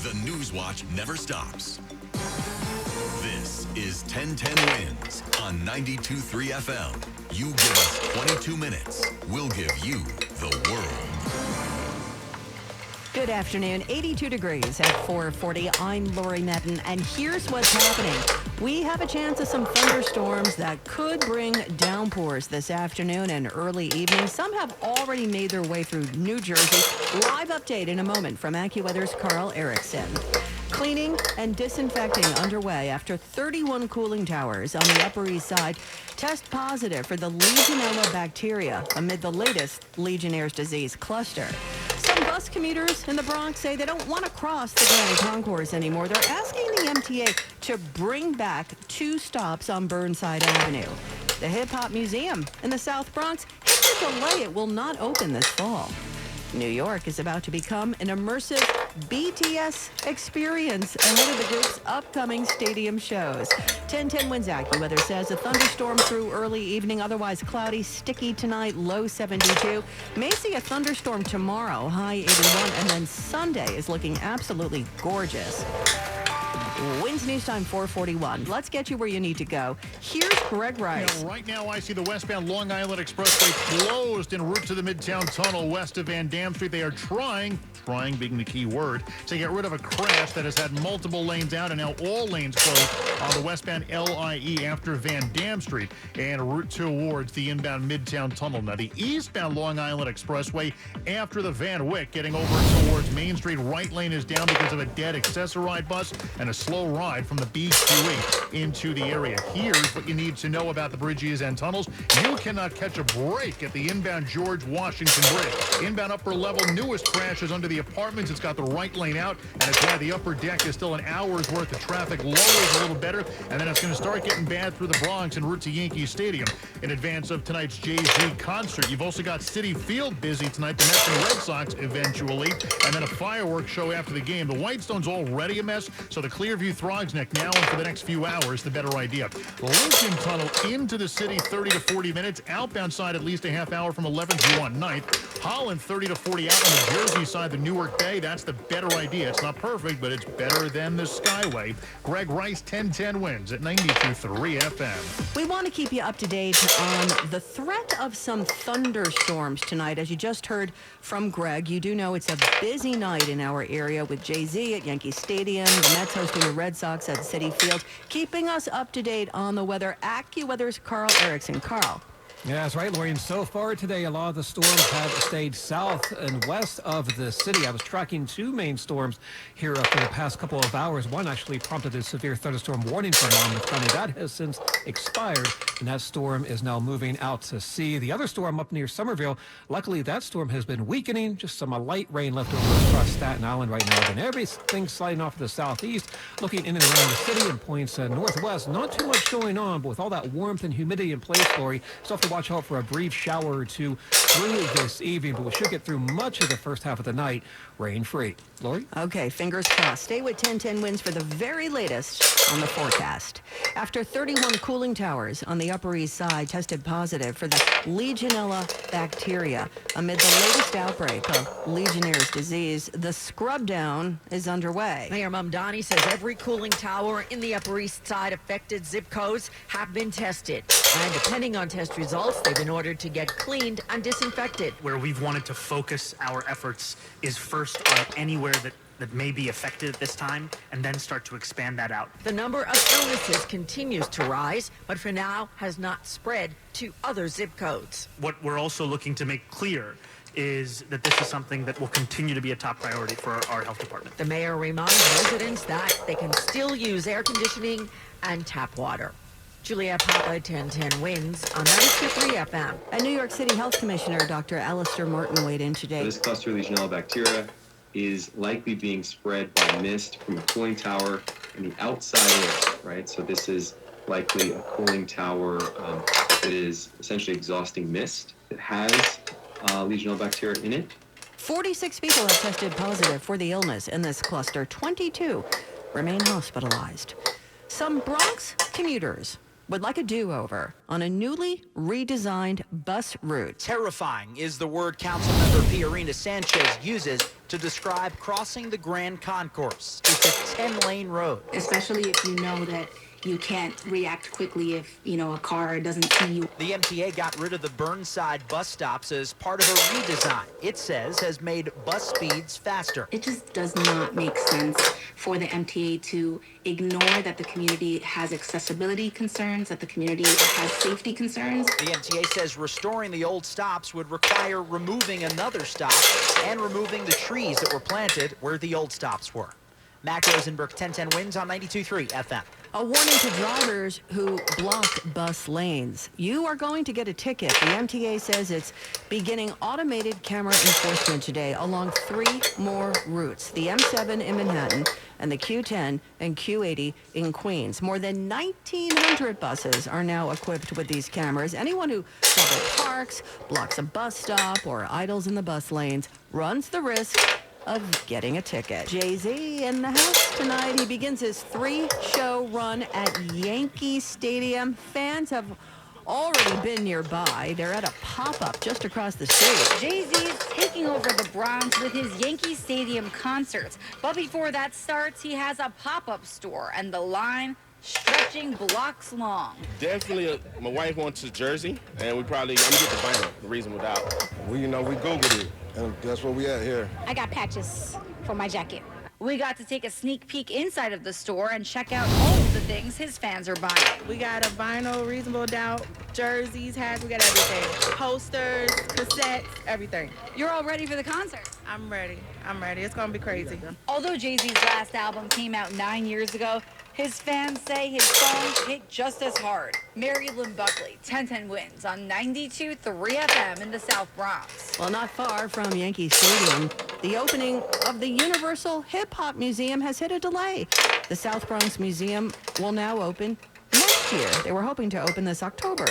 The News Watch never stops. This is 1010 Wins on 92.3 FM. You give us 22 minutes, we'll give you the world. Good afternoon. 82 degrees at 4:40. I'm Lori Madden, and here's what's happening. We have a chance of some thunderstorms that could bring downpours this afternoon and early evening. Some have already made their way through New Jersey. Live update in a moment from AccuWeather's Carl Erickson. Cleaning and disinfecting underway after 31 cooling towers on the Upper East Side test positive for the Legionella bacteria amid the latest Legionnaire's disease cluster. Some bus commuters in the Bronx say they don't want to cross the Grand Concourse anymore. They're asking the MTA to bring back 2 stops on Burnside Avenue. The Hip Hop Museum in the South Bronx hit a delay. It will not open this fall. New York is about to become an immersive BTS experience ahead of the group's upcoming stadium shows. 1010 Wins AccuWeather says a thunderstorm through early evening, otherwise cloudy, sticky tonight, low 72. May see a thunderstorm tomorrow, high 81, and then Sunday is looking absolutely gorgeous. Wins News Time 441. Let's get you where you need to go. Here's Greg Rice. Right now I see the westbound Long Island Expressway closed en route to the Midtown Tunnel west of Van Dam Street. They are trying being the key word, to get rid of a crash that has had multiple lanes out and now all lanes closed on the westbound LIE after Van Dam Street and route towards the inbound Midtown Tunnel. Now the eastbound Long Island Expressway after the Van Wyck getting over towards Main Street. Right lane is down because of a dead Accessoride bus and a slow ride from the BQE into the area. Here's what you need to know about the bridges and tunnels. You cannot catch a break at the inbound George Washington Bridge. Inbound upper level, newest crash is under the apartments. It's got the right lane out, and it's why the upper deck is still an hour's worth of traffic. Lower is a little better, and then it's going to start getting bad through the Bronx en route to Yankee Stadium in advance of tonight's Jay-Z concert. You've also got Citi Field busy tonight, the Mets and Red Sox eventually, and then a fireworks show after the game. The Whitestone's already a mess, so the Clearview Throgsneck now and for the next few hours, the better idea. Lincoln Tunnel into the city, 30 to 40 minutes. Outbound side, at least a half hour from 11th to on 9th. Holland, 30 to 40 out on the Jersey side, the Newark Bay. That's the better idea. It's not perfect, but it's better than the Skyway. Greg Rice, 1010 Wins at 92.3 FM. We want to keep you up to date on the threat of some thunderstorms tonight. As you just heard from Greg, you do know it's a busy night in our area with Jay-Z at Yankee Stadium, the Mets hosting the Red Sox at Citi Field. Keeping us up to date on the weather, AccuWeather's Carl Erickson. Carl. Yeah, that's right, Lori. And so far today, a lot of the storms have stayed south and west of the city. I was tracking 2 main storms here for the past couple of hours. One actually prompted a severe thunderstorm warning for Monmouth County. That has since expired, and that storm is now moving out to sea. The other storm up near Somerville, luckily that storm has been weakening. Just some light rain left over across Staten Island right now. And everything sliding off to the southeast, looking in and around the city and points northwest. Not too much going on, but with all that warmth and humidity in place, Lori, still have to watch out for a brief shower or two through this evening, but we should get through much of the first half of the night rain-free. Lori? Okay, fingers crossed. Stay with 1010 Wins for the very latest on the forecast. After 31 cooling towers on the Upper East Side tested positive for the Legionella bacteria amid the latest outbreak of Legionnaire's disease, the scrub down is underway. Mayor Mamdani says every cooling tower in the Upper East Side affected zip codes have been tested. And depending on test results, they've been ordered to get cleaned and disinfected. Where we've wanted to focus our efforts is first on anywhere that may be affected at this time, and then start to expand that out. The number of illnesses continues to rise, but for now has not spread to other zip codes. What we're also looking to make clear is that this is something that will continue to be a top priority for our health department. The mayor reminds residents that they can still use air conditioning and tap water. Juliet Papa, 1010 Wins on 92.3 FM. And New York City Health Commissioner Dr. Alistair Martin weighed in today. This cluster of Legionella bacteria is likely being spread by mist from a cooling tower in the outside air, right? So this is likely a cooling tower that is essentially exhausting mist that has Legionella bacteria in it. 46 people have tested positive for the illness in this cluster. 22 remain hospitalized. Some Bronx commuters would like a do-over on a newly redesigned bus route. Terrifying is the word Councilmember Piorina Sanchez uses to describe crossing the Grand Concourse. It's a 10-lane road. Especially if you know that you can't react quickly if, a car doesn't see you. The MTA got rid of the Burnside bus stops as part of a redesign it says has made bus speeds faster. It just does not make sense for the MTA to ignore that the community has accessibility concerns, that the community has safety concerns. The MTA says restoring the old stops would require removing another stop and removing the trees that were planted where the old stops were. Mac Rosenberg, 1010 Wins on 92.3 FM. A warning to drivers who block bus lanes. You are going to get a ticket. The MTA says it's beginning automated camera enforcement today along 3 more routes. The M7 in Manhattan and the Q10 and Q80 in Queens. More than 1,900 buses are now equipped with these cameras. Anyone who double parks, blocks a bus stop, or idles in the bus lanes runs the risk of getting a ticket. Jay-Z in the house tonight. He begins his 3-show run at Yankee Stadium. Fans have already been nearby. They're at a pop-up just across the street. Jay-Z is taking over the Bronx with his Yankee Stadium concerts. But before that starts, he has a pop-up store, and the line stretching blocks long. Definitely, my wife wants a jersey, and I'm gonna get the vinyl, the Reason Without. We Googled it, and that's where we at here. I got patches for my jacket. We got to take a sneak peek inside of the store and check out all of the things his fans are buying. We got a vinyl, Reasonable Doubt, jerseys, hats, we got everything. Posters, cassettes, everything. You're all ready for the concert? I'm ready. It's gonna be crazy. Although Jay-Z's last album came out 9 years ago, his fans say his songs hit just as hard. Mary Lynn Buckley, 1010 Wins on 92.3 FM in the South Bronx. Well, not far from Yankee Stadium, the opening of the Universal Hip Hop Museum has hit a delay. The South Bronx Museum will now open next year. They were hoping to open this October.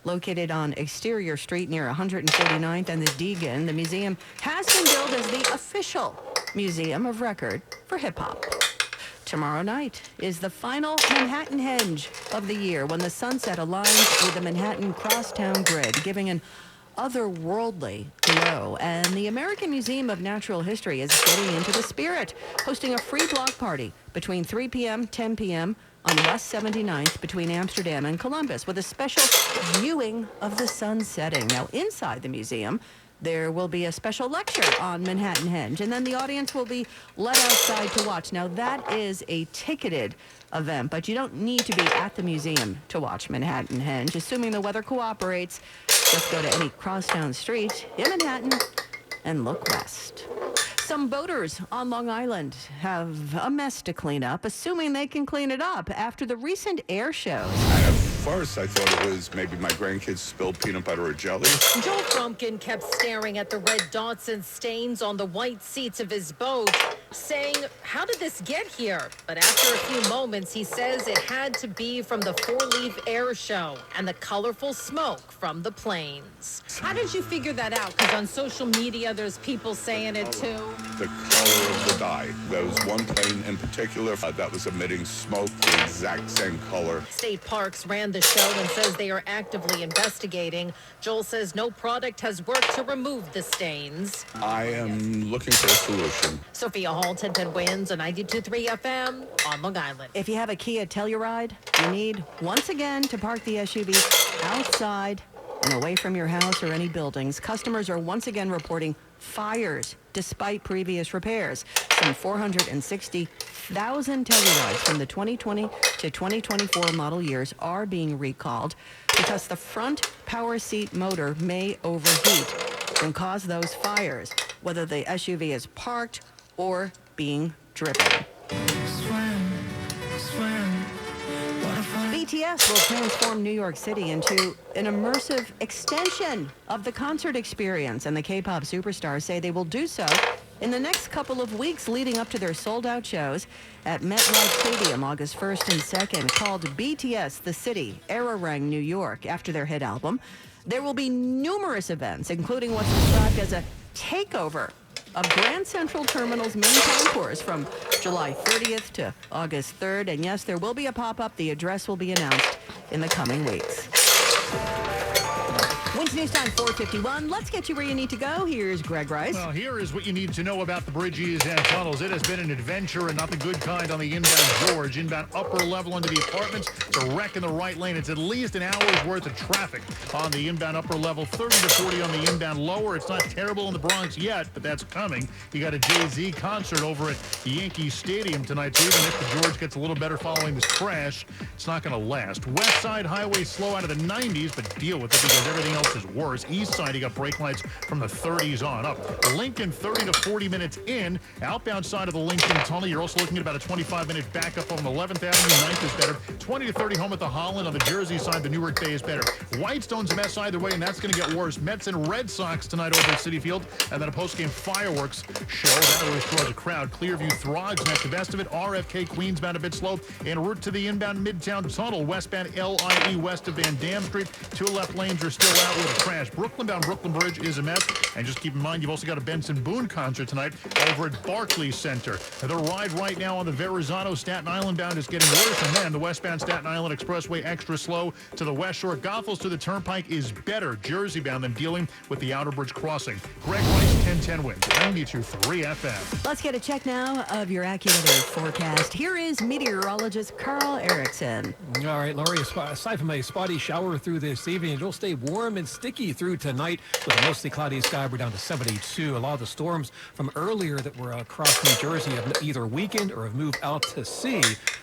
Located on Exterior Street near 149th and the Deegan, the museum has been billed as the official museum of record for hip hop. Tomorrow night is the final Manhattan Henge of the year when the sunset aligns with the Manhattan crosstown grid, giving an otherworldly glow. And the American Museum of Natural History is getting into the spirit, hosting a free block party between 3 p.m., 10 p.m. on West 79th between Amsterdam and Columbus with a special viewing of the sun setting. Now, inside the museum, there will be a special lecture on Manhattan Henge, and then the audience will be let outside to watch. Now, that is a ticketed event, but you don't need to be at the museum to watch Manhattan Henge. Assuming the weather cooperates, just go to any crosstown street in Manhattan and look west. Some boaters on Long Island have a mess to clean up, assuming they can clean it up after the recent air shows. At first, I thought it was maybe my grandkids spilled peanut butter or jelly. Joel Frumpkin kept staring at the red dots and stains on the white seats of his boat, saying, "How did this get here?" But after a few moments, he says it had to be from the four-leaf air show and the colorful smoke from the planes. How did you figure that out? Because on social media, there's people saying it too. The color of the dye. There was one plane in particular that was emitting smoke the exact same color. State Parks ran the show and says they are actively investigating. Joel says no product has worked to remove the stains. I am looking for a solution. Sophia Hall, 1010 Wins on 92.3 FM on Long Island. If you have a Kia Telluride, you need, once again, to park the SUV outside and away from your house or any buildings. Customers are once again reporting fires despite previous repairs. Some 460,000 Tellurides from the 2020 to 2024 model years are being recalled because the front power seat motor may overheat and cause those fires, whether the SUV is parked or being driven. BTS will transform New York City into an immersive extension of the concert experience, and the K-pop superstars say they will do so in the next couple of weeks leading up to their sold-out shows at MetLife Stadium August 1st and 2nd, called BTS The City, Arirang, New York, after their hit album. There will be numerous events, including what's described as a takeover of Grand Central Terminal's main concourse from July 30th to August 3rd. And yes, there will be a pop-up. The address will be announced in the coming weeks. Winds News Time 4:51. Let's get you where you need to go. Here's Greg Rice. Well, here is what you need to know about the bridges and tunnels. It has been an adventure and not the good kind on the inbound George. Inbound upper level into the apartments. It's a wreck in the right lane. It's at least an hour's worth of traffic on the inbound upper level. 30 to 40 on the inbound lower. It's not terrible in the Bronx yet, but that's coming. You got a Jay-Z concert over at Yankee Stadium tonight, so even if the George gets a little better following this crash, it's not going to last. West Side Highway slow out of the 90s, but deal with it because everything else is worse. East side, you got brake lights from the 30s on up. Lincoln, 30 to 40 minutes in. Outbound side of the Lincoln Tunnel, you're also looking at about a 25-minute backup on 11th Avenue. 9th is better. 20 to 30 home at the Holland. On the Jersey side, the Newark Bay is better. Whitestone's a mess either way, and that's going to get worse. Mets and Red Sox tonight over at Citi Field, and then a post-game fireworks show. That always draws a crowd. Clearview Throgs next to best of it. RFK Queensbound a bit slow. En route to the inbound Midtown Tunnel. Westbound LIE west of Van Dam Street. Two left lanes are still out with a crash. Brooklyn bound Brooklyn Bridge is a mess. And just keep in mind, you've also got a Benson Boone concert tonight over at Barclays Center. The ride right now on the Verrazano Staten Island bound is getting worse. And then the westbound Staten Island Expressway extra slow to the West Shore. Goethals to the Turnpike is better Jersey bound than dealing with the Outer Bridge crossing. Greg Rice, 1010 Winds, 92.3 FM. Let's get a check now of your AccuWeather forecast. Here is meteorologist Carl Erickson. All right, Laurie, aside from a spotty shower through this evening, it'll stay warm and sticky through tonight with a mostly cloudy sky. We're down to 72. A lot of the storms from earlier that were across New Jersey have either weakened or have moved out to sea,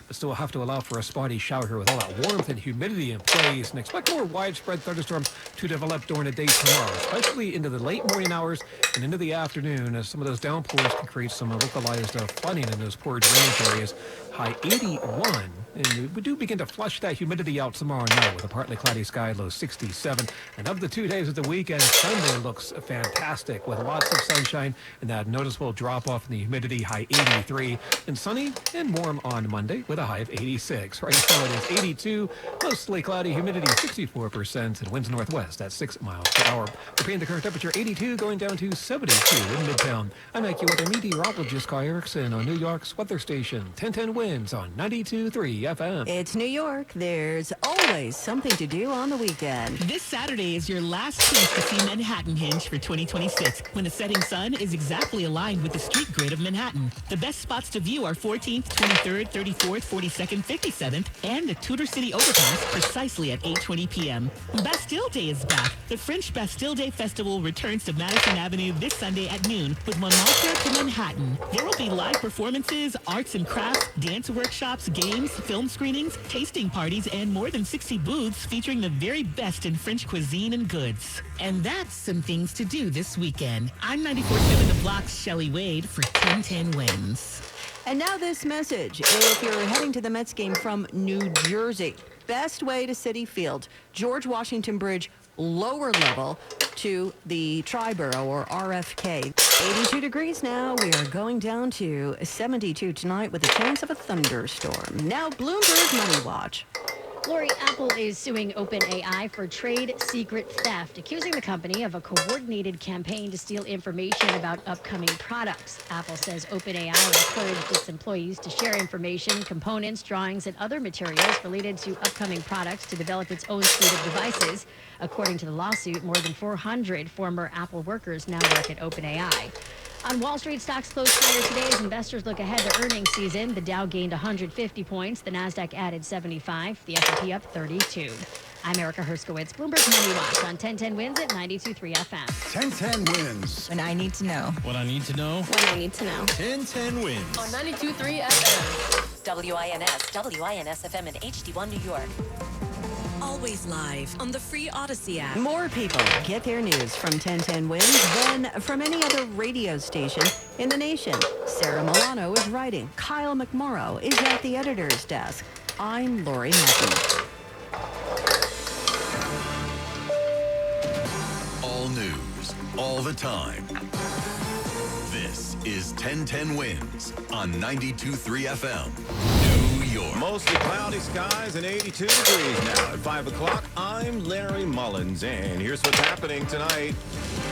but still have to allow for a spotty shower here with all that warmth and humidity in place. And expect more widespread thunderstorms to develop during the day tomorrow, especially into the late morning hours and into the afternoon, as some of those downpours can create some localized flooding in those poor drainage areas. High 81, and we do begin to flush that humidity out tomorrow night with a partly cloudy sky, low 67. And of the 2 days of the weekend, Sunday looks fantastic with lots of sunshine and that noticeable drop off in the humidity, high 83, and sunny and warm on Monday with a high of 86. Right now it is 82, mostly cloudy, humidity 64%, and winds northwest at 6 miles per hour. Repeating the current temperature, 82 going down to 72 in Midtown. I'm AccuWeather meteorologist Carl Erickson on New York's weather station, 1010 Winds on 92.3 FM. It's New York. There's always something to do on the weekend. This Saturday is your last chance to see Manhattan hinge for 2026, when the setting sun is exactly aligned with the street grid of Manhattan. The best spots to view are 14th, 23rd, 34th, 42nd, 57th, and the Tudor City Overpass precisely at 8:20 p.m. Bastille Day is back. The French Bastille Day Festival returns to Madison Avenue this Sunday at noon with Montmartre to Manhattan. There will be live performances, arts and crafts, dance workshops, games, film screenings, tasting parties, and more than 60 booths featuring the very best in French cuisine and goods. And that's some things to do this weekend. I'm 94.7 The Block's Shelley Wade for 1010 Winds. And now this message. If you're heading to the Mets game from New Jersey, best way to Citi Field, George Washington Bridge, lower level to the Triborough or RFK. 82 degrees now. We are going down to 72 tonight with a chance of a thunderstorm. Now Bloomberg Money Watch. Lori, Apple is suing OpenAI for trade secret theft, accusing the company of a coordinated campaign to steal information about upcoming products. Apple says OpenAI encouraged its employees to share information, components, drawings, and other materials related to upcoming products to develop its own suite of devices. According to the lawsuit, more than 400 former Apple workers now work at OpenAI. On Wall Street, stocks closed higher today as investors look ahead to earnings season. The Dow gained 150 points. The Nasdaq added 75. The S&P up 32. I'm Erica Herskowitz, Bloomberg Money Watch on 1010 Winds at 92.3 FM. 1010 Winds. When I need to know. What I need to know. What I need to know. 1010 Winds. On 92.3 FM. WINS FM in HD1 New York. Always live on the free Odyssey app. More people get their news from 1010 Winds than from any other radio station in the nation. Sarah Milano is writing. Kyle McMorrow is at the editor's desk. I'm Lori Madden. All news, all the time. This is 1010 Winds on 92.3 FM, New York. Mostly cloudy skies and 82 degrees now. At 5 o'clock, I'm Larry Mullins, and here's what's happening tonight.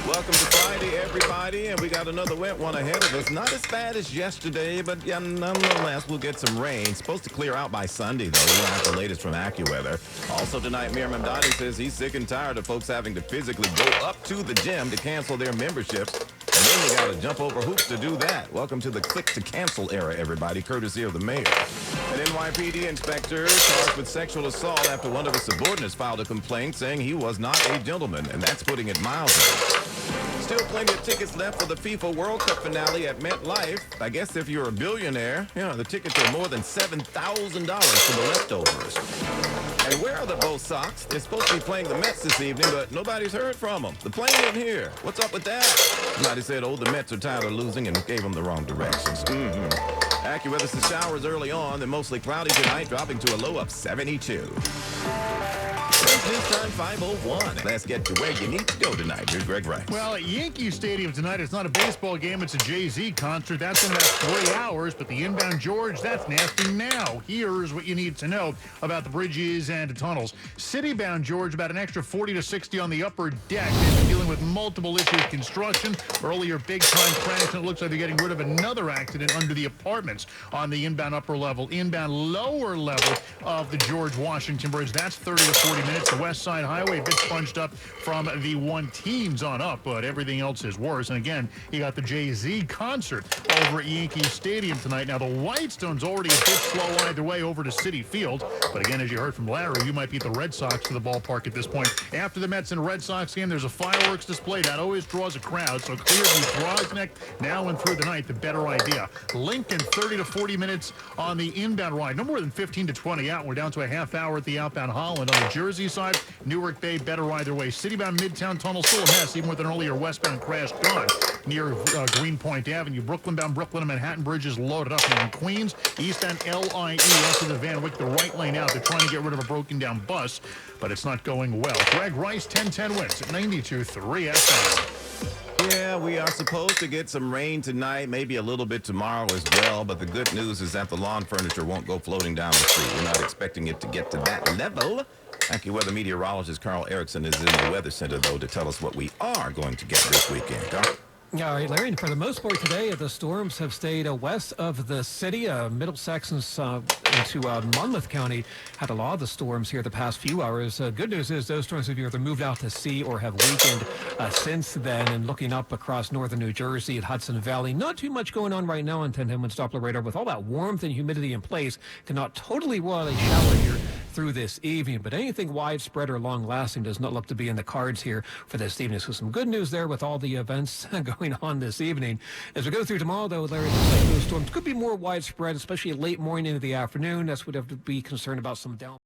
Welcome to Friday, everybody, and we got another wet one ahead of us. Not as bad as yesterday, but yeah, nonetheless, we'll get some rain. Supposed to clear out by Sunday, though. We'll have the latest from AccuWeather. Also tonight, Mir Mamdani says he's sick and tired of folks having to physically go up to the gym to cancel their memberships. And then you got to jump over hoops to do that. Welcome to the click-to-cancel era, everybody, courtesy of the mayor. An NYPD inspector charged with sexual assault after one of his subordinates filed a complaint saying he was not a gentleman, and that's putting it mildly. Still plenty of tickets left for the FIFA World Cup finale at MetLife. I guess if you're a billionaire, the tickets are more than $7,000 for the leftovers. And where are the Bo Sox? They're supposed to be playing the Mets this evening, but nobody's heard from them. The plane ain't here. What's up with that? Somebody said, the Mets are tired of losing and gave them the wrong directions. AccuWeather says showers early on, then mostly cloudy tonight, dropping to a low of 72. News time 5:01. Let's get to where you need to go tonight. Here's Greg Rice. Well, at Yankee Stadium tonight, it's not a baseball game, it's a Jay-Z concert. That's in about 3 hours, but the inbound George, that's nasty now. Here's what you need to know about the bridges and tunnels. Citybound George, about an extra 40 to 60 on the upper deck. They've been dealing with multiple issues with construction. Earlier, big-time crash, and it looks like they're getting rid of another accident under the apartments on the inbound upper level. Inbound lower level of the George Washington Bridge, that's 30 to 40 minutes. The West Side Highway a bit sponged up from the 1 teens on up, but everything else is worse. And again, you got the Jay-Z concert over at Yankee Stadium tonight. Now, the Whitestone's already a bit slow either way over to Citi Field. But again, as you heard from Larry, you might beat the Red Sox to the ballpark at this point. After the Mets and Red Sox game, there's a fireworks display. That always draws a crowd. So Clearview, Grosneck, now and through the night, the better idea. Lincoln, 30 to 40 minutes on the inbound ride. No more than 15 to 20 out. We're down to a half hour at the outbound Holland. On the Jersey side, Newark Bay, better either way. Citybound Midtown Tunnel, still a mess, even with an earlier westbound crash gone near Greenpoint Avenue. Brooklyn-bound Brooklyn and Manhattan Bridge is loaded up. And in Queens, eastbound LIE after the Van Wyck, the right lane out. They're trying to get rid of a broken-down bus, but it's not going well. Greg Rice, 1010 wins at 92.3 FM. Yeah, we are supposed to get some rain tonight, maybe a little bit tomorrow as well, but the good news is that the lawn furniture won't go floating down the street. We're not expecting it to get to that level. AccuWeather meteorologist Carl Erickson is in the Weather Center, though, to tell us what we are going to get this weekend. Carl? All right, Larry, and for the most part today, the storms have stayed west of the city. Middlesex into Monmouth County had a lot of the storms here the past few hours. Good news is those storms have either moved out to sea or have weakened since then. And looking up across northern New Jersey at Hudson Valley, not too much going on right now on 1010 Winds Doppler radar. With all that warmth and humidity in place, cannot totally rule a shower here through this evening, but anything widespread or long-lasting does not look to be in the cards here for this evening. So some good news there with all the events going on this evening. As we go through tomorrow, though, Larry, those storms could be more widespread, especially late morning into the afternoon. That's what we have to be concerned about some down.